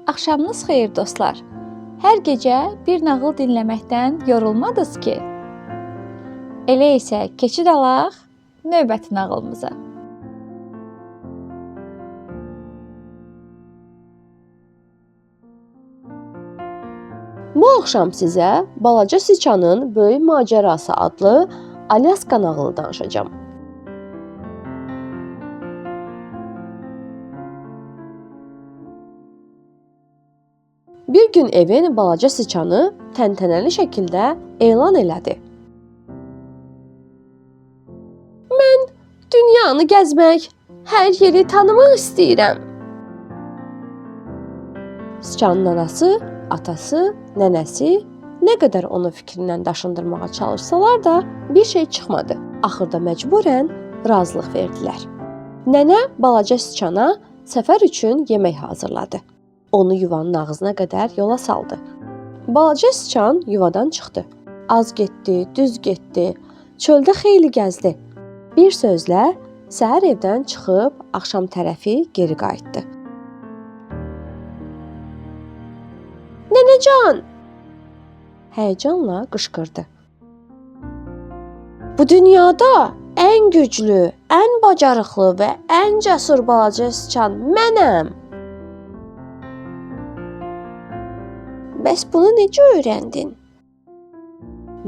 Axşamınız xeyir dostlar. Hər gecə bir nağıl dinləməkdən yorulmadınız ki? Elə isə keçid alaq növbəti nağılımıza. Bu axşam sizə Balaca Siçanın Böyük Macərası adlı Alyaska nağılı danışacağam. Bir gün evin Balaca Siçanı təntənəli şəkildə elan elədi. Mən dünyanı gəzmək, hər yeri tanımaq istəyirəm. Siçanın anası, atası, nənəsi nə qədər onu fikrindən daşındırmağa çalışsalar da bir şey çıxmadı. Axırda məcburən razılıq verdilər. Nənə Balaca Siçana səfər üçün yemək hazırladı. Onu yuvanın ağzına qədər yola saldı. Balaca Siçan yuvadan çıxdı. Az getdi, düz getdi, çöldə xeyli gəzdi. Bir sözlə, səhər evdən çıxıb axşam tərəfi geri qayıtdı. Nənəcan! Həyəcanla qışqırdı. Bu dünyada ən güclü, ən bacarıqlı və ən cəsur Balaca Siçan mənəm. Bəs bunu necə öyrəndin?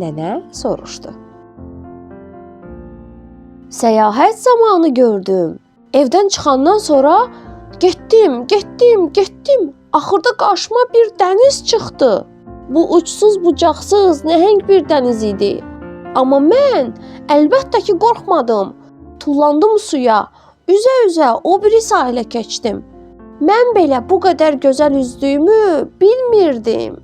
Nənə soruşdu. Səyahət zamanı gördüm. Evdən çıxandan sonra getdim. Axırda qarşıma bir dəniz çıxdı. Bu uçsuz bucaqsız nəhəng bir dəniz idi. Amma mən əlbəttə ki qorxmadım. Tullandım suya, üzə o biri sahilə keçdim. Mən belə bu qədər gözəl üzdüyümü bilmirdim.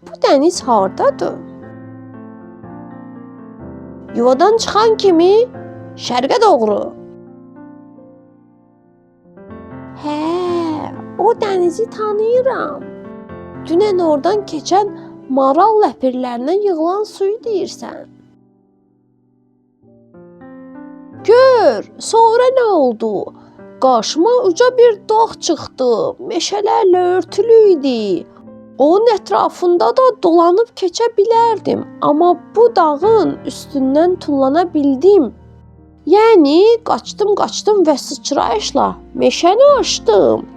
Bu dəniz hardadır? Yuvadan çıxan kimi şərqə doğru. Hə, o dənizi tanıyıram. Dünən oradan keçən maral ləpirlərinə yığılan suyu deyirsən. Gör, sonra nə oldu? Qarşıma uca bir dağ çıxdı, meşələrlə örtülü idi. Onun ətrafında da dolanıb keçə bilərdim, amma bu dağın üstündən tullana bildim. Yəni, qaçdım və sıçrayışla meşəni aşdım.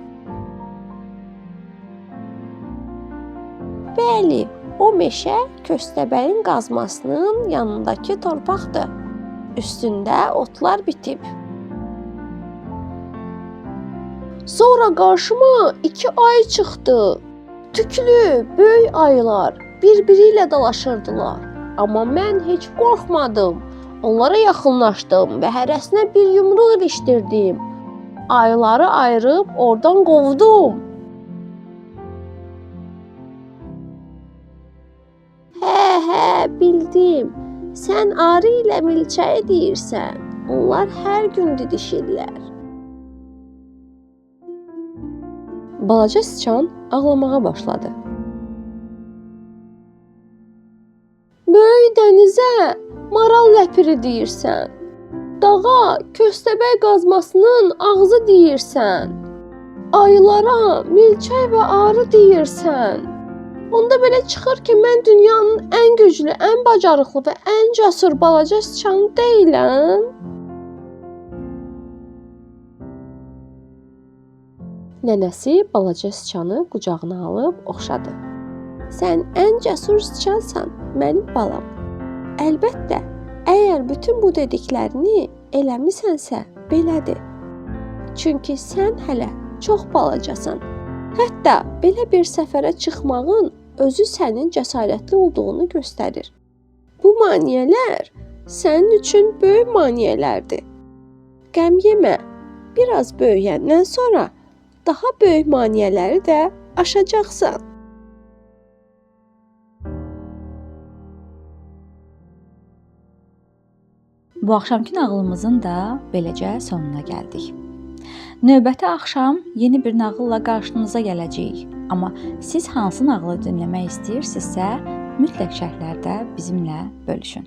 Bəli, o meşə köstəbəyin qazmasının yanındakı torpaqdır. Üstündə otlar bitib. Sonra qarşıma 2 ayı çıxdı. Tüklü, böyük ayılar bir-biri ilə dalaşırdılar. Amma mən heç qorxmadım. Onlara yaxınlaşdım və hərəsinə bir yumruq ilişdirdim. Ayıları ayırıb oradan qovdum. Hə, bildim. Sən arı ilə milçəyi deyirsən. Onlar hər gün didişirlər. Balaca Siçan ağlamağa başladı. Böyük dənizə maral ləpiri deyirsən. Dağa köstəbək qazmasının ağzı deyirsən. Ayılara milçək və arı deyirsən. Onda belə çıxır ki, mən dünyanın ən güclü, ən bacarıqlı və ən cəsur Balaca Siçanı deyiləm. Nənəsi Balaca Siçanı qucağına alıb oxşadı. Sən ən cəsur siçansan, mənim balam. Əlbəttə, əgər bütün bu dediklərini eləmisənsə, belədir. Çünki sən hələ çox balacasan. Hətta belə bir səfərə çıxmağın özü sənin cəsarətli olduğunu göstərir. Bu maneələr sənin üçün böyük maneələrdir. Qəm yemə, biraz böyüyəndən sonra daha böyük maneələri də aşacaqsan. Bu axşamki nağılımızın da beləcə sonuna gəldik. Növbəti axşam yeni bir nağılla qarşınıza gələcəyik. Amma siz hansı nağılı dinləmək istəyirsinizsə, mütləq şərhlərdə bizimlə bölüşün.